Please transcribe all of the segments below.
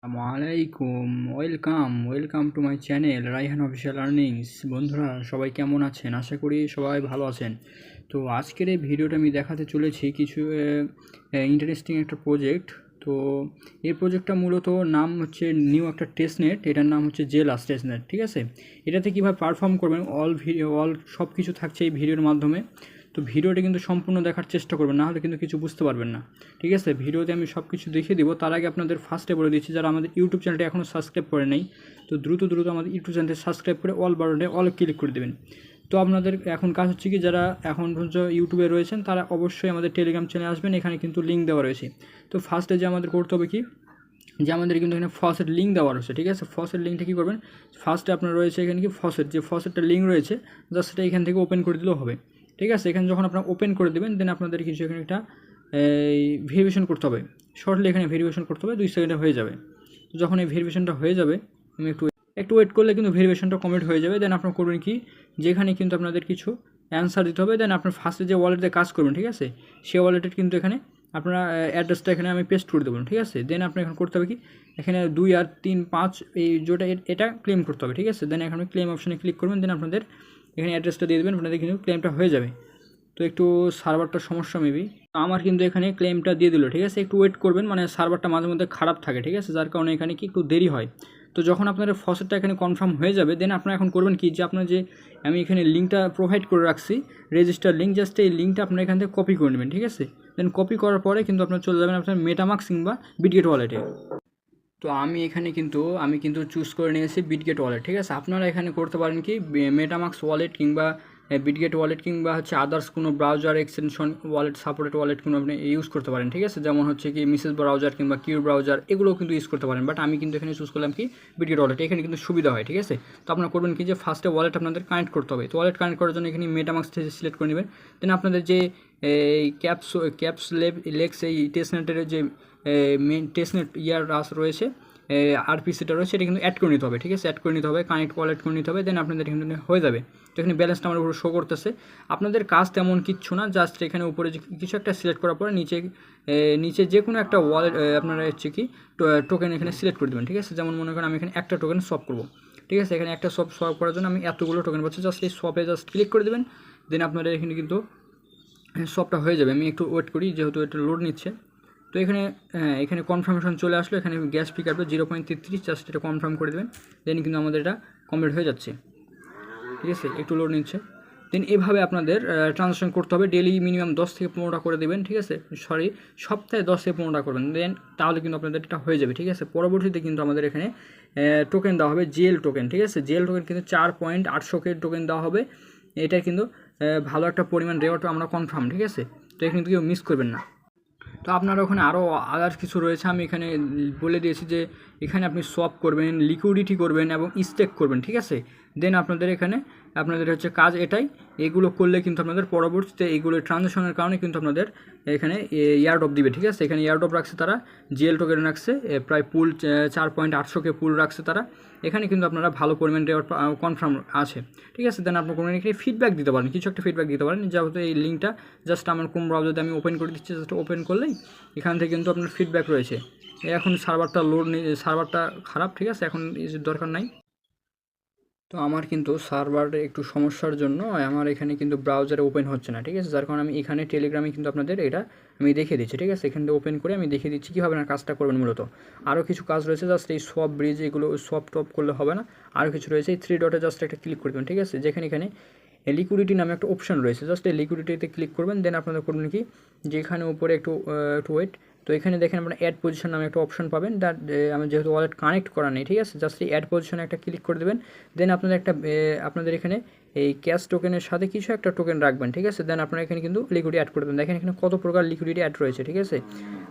আসসালামাইকুম। Welcome to my channel Raihan official earnings. বন্ধুরা সবাই কেমন আছেন? আশা করি সবাই ভালো আছেন। তো আজকের এই ভিডিওটা আমি দেখাতে চলেছি কিছু ইন্টারেস্টিং একটা প্রজেক্ট। তো এই প্রজেক্টটা মূলত নাম হচ্ছে নিউ একটা টেস্টনেট, এটার নাম হচ্ছে জেলাস টেস্টনেট। ঠিক আছে, এটাতে কীভাবে পারফর্ম করবেন অল সব কিছু থাকছে এই ভিডিওর মাধ্যমে। তো ভিডিওটা কিন্তু সম্পূর্ণ দেখার চেষ্টা করবেন, না হলে কিন্তু কিছু বুঝতে পারবেন না। ঠিক আছে, ভিডিওতে আমি সব কিছু দেখিয়ে দিব। তার আগে আপনাদের ফার্স্টে বলে দিচ্ছি, যারা আমাদের ইউটিউব চ্যানেলটা এখনও সাবস্ক্রাইব করে নেই, তো দ্রুত আমাদের ইউটিউব চ্যানেলটি সাবস্ক্রাইব করে অল বাটনে অল ক্লিক করে দেবেন। তো আপনাদের এখন কাজ হচ্ছে কি, যারা এখন পর্যন্ত ইউটিউবে রয়েছেন তারা অবশ্যই আমাদের টেলিগ্রাম চ্যানেলে আসবেন, এখানে কিন্তু লিঙ্ক দেওয়া রয়েছে। তো ফার্স্টে যে আমাদের করতে হবে কি, যে আমাদের কিন্তু এখানে ফসেট লিঙ্ক দেওয়া রয়েছে। ঠিক আছে, ফসেট লিঙ্কটা কী করবেন, ফার্স্টে আপনার রয়েছে এখানে কি ফসেটটা লিঙ্ক রয়েছে, জাস্ট সেটা এখান থেকে ওপেন করে দিলেও হবে। ঠিক আছে, এখানে যখন আপনারা ওপেন করে দেবেন দেন আপনাদের কিছু এখানে একটা ভেরিফিকেশন করতে হবে। শর্টলি এখানে ভেরিফিকেশন করতে হবে, 2 সেকেন্ডে হয়ে যাবে। তো যখন এই ভেরিফিকেশনটা হয়ে যাবে, আমি একটু ওয়েট করলে কিন্তু ভেরিফিকেশনটা কমপ্লিট হয়ে যাবে। দেন আপনারা করবেন কি, যেখানে কিন্তু আপনাদের কিছু অ্যান্সার দিতে হবে। দেন আপনার ফার্স্টে যে ওয়ালেটে কাজ করবেন, ঠিক আছে, সেই ওয়ালেটের কিন্তু এখানে আপনারা অ্যাড্রেসটা এখানে আমি পেস্ট করে দেবো। ঠিক আছে, দেন আপনার এখন করতে হবে কি, এখানে 2 আর 3 5 এই যেটা এটা ক্লেম করতে হবে। ঠিক আছে, দেন এখানে ক্লেম অপশানে ক্লিক করবেন, দেন আপনাদের এখানে অ্যাড্রেসটা দিয়ে দেবেন, আপনাদের কিন্তু ক্লেমটা হয়ে যাবে। তো একটু সার্ভারটার সমস্যা মেবি, আমার কিন্তু এখানে ক্লেমটা দিয়ে দিল। ঠিক আছে, একটু ওয়েট করবেন, মানে সার্ভারটা মাঝে মধ্যে খারাপ থাকে। ঠিক আছে, যার কারণে এখানে কি একটু দেরি হয়। তো যখন আপনাদের ফসেটটা এখানে কনফার্ম হয়ে যাবে, দেন আপনারা এখন করবেন কি, যে আপনার যে আমি এখানে লিঙ্কটা প্রোভাইড করে রাখছি, রেজিস্টার লিঙ্ক, জাস্ট এই লিঙ্কটা আপনার এখান থেকে কপি করে নেবেন। ঠিক আছে, দেন কপি করার পরে কিন্তু আপনার চলে যাবেন আপনার মেটামাক্স কিংবা বিটগেট ওয়ালেটে। তো আমি কিন্তু চুজ করে নিয়েছি বিটগেট ওয়ালেট। ঠিক আছে, আপনারা এখানে করতে পারেন কি, মেটামাক্স ওয়ালেট কিংবা বিটগেট ওয়ালেট কিংবা হচ্ছে আদার্স কোনো browser extension wallet supported wallet কোনো আপনি ইউজ করতে পারেন। ঠিক আছে, যেমন হচ্ছে কি মিসেস ব্রাউজার কিংবা কিউ ব্রাউজার, এগুলোও কিন্তু ইউজ করতে পারেন। বাট আমি কিন্তু এখানে চুজ করলাম কি বিটগেট ওয়ালেট, এখানে কিন্তু সুবিধা হয়। ঠিক আছে, তো আপনারা করবেন কি, যে ফার্স্টে ওয়ালেট আপনাদের কানেক্ট করতে হবে। তো ওয়ালেট কানেক্ট করার জন্য এখানে মেটামাক্স সিলেক্ট করে নেবেন। দেন আপনাদের যে এই লেক্স এই টেস্টনেটের যে মেন টেস্টনেট রয়েছে, আরপিসিটা রয়েছে, সেটা কিন্তু অ্যাড করে নিতে হবে। ঠিক আছে, অ্যাড করে নিতে হবে, কানেক্ট ওয়ালেট করে নিতে হবে, দেন আপনাদের এখানে হয়ে যাবে। তো এখানে ব্যালেন্সটা আমার উপরে শো করতেছে। আপনাদের কাজ তেমন কিচ্ছু না, জাস্ট এখানে উপরে কিছু একটা সিলেক্ট করার পরে নিচে যে কোনো একটা ওয়ালেট আপনারা হচ্ছে কি টোকেন এখানে সিলেক্ট করে দেবেন। ঠিক আছে, যেমন মনে করেন আমি এখানে একটা টোকেন সলভ করবো। ঠিক আছে, এখানে একটা সলভ করার জন্য আমি এতগুলো টোকেন পাচ্ছি, জাস্ট এই শপে জাস্ট ক্লিক করে দেবেন, দেন আপনাদের এখানে কিন্তু সবটা হয়ে যাবে। আমি একটু ওয়েট করি, যেহেতু এটা লোড নিচ্ছে। তো এখানে কনফার্মেশন চলে আসলো, এখানে গ্যাস ফি কাটবে 0.33, জাস্ট এটা কনফার্ম করে দেবেন, দেন কিন্তু আমাদের এটা কমপ্লিট হয়ে যাচ্ছে। ঠিক আছে, একটু লোড নিচ্ছে। দেন এভাবে আপনাদের ট্রানজ্যাকশন করতে হবে, ডেলি মিনিমাম 10 থেকে 15টা করে দেবেন। ঠিক আছে, সপ্তাহে 10 থেকে 15টা করবেন, দেন তাহলে কিন্তু আপনাদের এটা হয়ে যাবে। ঠিক আছে, পরবর্তীতে কিন্তু আমাদের এখানে টোকেন দেওয়া হবে, জেল টোকেন। ঠিক আছে, জেল টোকেন কিন্তু 4.800 টোকেন দেওয়া হবে। এটা কিন্তু ভালো একটা পরিমাণ রেওয়ার্ড আমরা কনফার্ম। ঠিক আছে, তো এখানে কেউ মিস করবেন না। তো আপনারা ওখানে আরও আদার্স কিছু রয়েছে, আমি এখানে বলে দিয়েছি যে এখানে আপনি সোয়াপ করবেন, লিকুইডিটি করবেন এবং স্টেক করবেন। ঠিক আছে, দেন আপনাদের হচ্ছে কাজ এটাই। এগুলো করলে কিন্তু আপনাদের পরবর্তীতে এইগুলো ট্রানজ্যাকশনের কারণে কিন্তু আপনাদের এখানে ইয়ারড্রপ দিবে। ঠিক আছে, এখানে ইয়ারড্রপ রাখছে তারা, জিএল টোকেন রাখছে প্রায় পুল 4.800 পুল রাখছে তারা। এখানে কিন্তু আপনারা ভালো পরিমাণ রেওয়ার্ড কনফার্ম আছে। ঠিক আছে, দেন আপনার কোনো এখানে ফিডব্যাক দিতে পারেন, কিছু একটা ফিডব্যাক দিতে পারেন। যেহেতু এই লিঙ্কটা জাস্ট আমার ক্রোম ব্রাউজারে আমি ওপেন করে দিচ্ছি, জাস্ট ওপেন করলেই এখান থেকে কিন্তু আপনার ফিডব্যাক রয়েছে। এখন সার্ভারটা খারাপ। ঠিক আছে, এখন দরকার নাই। তো আমার কিন্তু সার্ভারে একটু সমস্যার জন্য আমার এখানে কিন্তু ব্রাউজারে ওপেন হচ্ছে না। ঠিক আছে, যার কারণে আমি এখানে টেলিগ্রামে কিন্তু আপনাদের এটা আমি দেখিয়ে দিচ্ছি। ঠিক আছে, এখান থেকে ওপেন করে আমি দেখিয়ে দিচ্ছি কীভাবে না কাজটা করবেন। মূলত আরও কিছু কাজ রয়েছে, জাস্ট এই সব ব্রিজ এগুলো সব টপ করলে হবে না, আরও কিছু রয়েছে। এই 3 ডটে জাস্ট একটা ক্লিক করবেন। ঠিক আছে, যেখানে এখানে লিকুইডিটি নামে একটা অপশন রয়েছে, জাস্ট এই লিকুইডিটিতে ক্লিক করবেন, দেন আপনাদের করবেন কি, যে এখানে উপরে একটু ওয়েট। তো এখানে দেখেন আপনারা অ্যাড পজিশন নামে একটা অপশন পাবেন, আমি যেহেতু ওয়ালেট কানেক্ট করা নেই। ঠিক আছে, জাস্ট এই অ্যাড পজিশনে একটা ক্লিক করে দেবেন, দেন আপনাদের এখানে এই ক্যাশ টোকেনের সাথে কিছু একটা টোকেন রাখবেন। ঠিক আছে, দেন আপনারা এখানে কিন্তু লিকুইডিটি অ্যাড করে দেবেন। দেখেন এখানে কত প্রকার লিকুইডিটি অ্যাড রয়েছে। ঠিক আছে,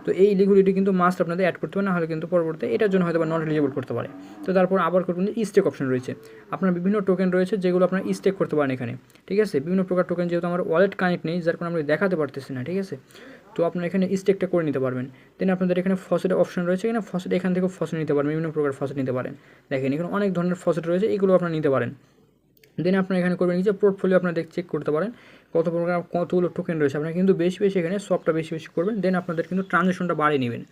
তো এই লিকুইডিটি কিন্তু মাস্ট আপনাদের অ্যাড করতে হবে, না হলে কিন্তু পরবর্তীতে এটার জন্য হয়তো বা নট এলিজিবল করতে পারে। তো তারপর আবার করবেন যে স্টেক অপশন রয়েছে, আপনার বিভিন্ন টোকেন রয়েছে যেগুলো আপনারা স্টেক করতে পারেন এখানে। ঠিক আছে, বিভিন্ন প্রকার টোকেন, যেহেতু আমার ওয়ালেট কানেক্ট নেই যার কারণে আমরা দেখাতে পারতেছি না। ঠিক আছে, তো আপনারা এখানে স্টেকটা করে নিতে পারবেন। দেন আপনাদের এখানে ফসেটের অপশন রয়েছে, এখান থেকে ফসেট নিতে পারবেন, বিভিন্ন প্রকার ফসেট নিতে পারেন। দেখেন এখানে অনেক ধরনের ফসেট রয়েছে, এগুলো আপনারা নিতে পারেন। দেন আপনারা এখানে করবেন যে পোর্টফোলিও আপনারা চেক করতে পারেন কত প্রকার কতগুলো টোকেন রয়েছে। আপনারা কিন্তু বেশি এখানে সবটা বেশি করবেন, দেন আপনাদের কিন্তু ট্রানজ্যাকশনটা বাড়িয়ে নেবেন।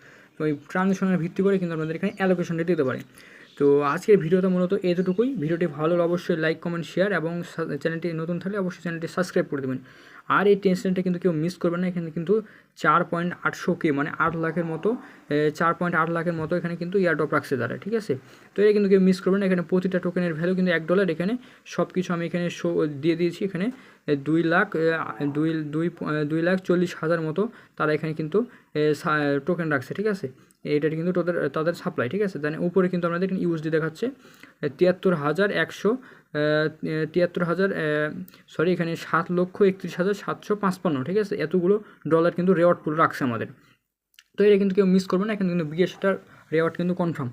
ওই ট্রানজেকশনের ভিত্তি করে কিন্তু আপনাদের এখানে অ্যালোকেশনটা দিতে পারে। তো আজকের ভিডিওটা মূলত এতটুকুই। ভিডিওটি ভালো হলে অবশ্যই লাইক কমেন্ট শেয়ার এবং চ্যানেলটি নতুন থাকলে অবশ্যই চ্যানেলটি সাবস্ক্রাইব করে দেবেন। আর এই টেনশনটা কিন্তু কেউ মিস করবেন না। এখানে কিন্তু 4.800K মানে 8 লাখের মতো 4.8 লাখের মতো এখানে কিন্তু ইয়ারড্রপ রাখছে তারা, ঠিক আছে। তো এটা কিন্তু কেউ মিস করবেন না। এখানে প্রতিটা টোকেনের ভ্যালু কিন্তু $1। এখানে সব কিছু আমি এখানে শো দিয়ে দিয়েছি। এখানে 2,40,000 মতো তারা এখানে কিন্তু টোকেন রাখছে, ঠিক আছে। এটা কিন্তু তাদের সাপ্লাই, ঠিক আছে। দেন উপরে কিন্তু আপনাদের এখানে ইউএসডি দেখাচ্ছে 73,000 সরি এখানে 7,31,755, ঠিক আছে। এতগুলো ডলার কিন্তু রেওয়ার্ড পুরো রাখছে আমাদের। তো এটা কিন্তু কেউ মিস করবে না। এখানে কিন্তু বিএসটার রেওয়ার্ড কিন্তু কনফার্ম।